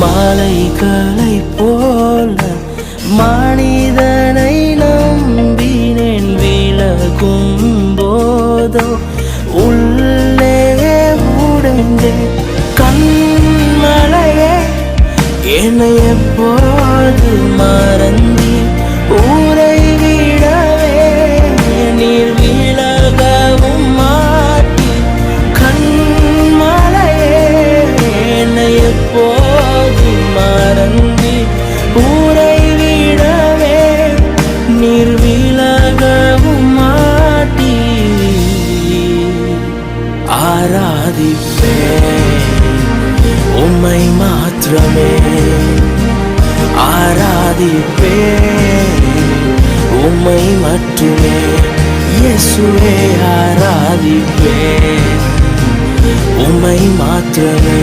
மாலைகளை போல மனிதனை நம்பினேன், விலகும் போதோ உள்ளே உடைந்தேன். கண்மலையே என்னை எப்போது மறந்தி ஊரை விடவே நீர் விலகவும் மாட்டி. கண்மலையே என்னை எப்போது மறந்தி ஊரை விடவே நீர் விலகவும் மாட்டி. ஆராதிப்பேன் உம்மை மாத்திரமே, ஆராதிப்பேன் உம்மை மட்டுமே. இயேசுவே ஆராதிப்பேன் உம்மை மாத்திரமே.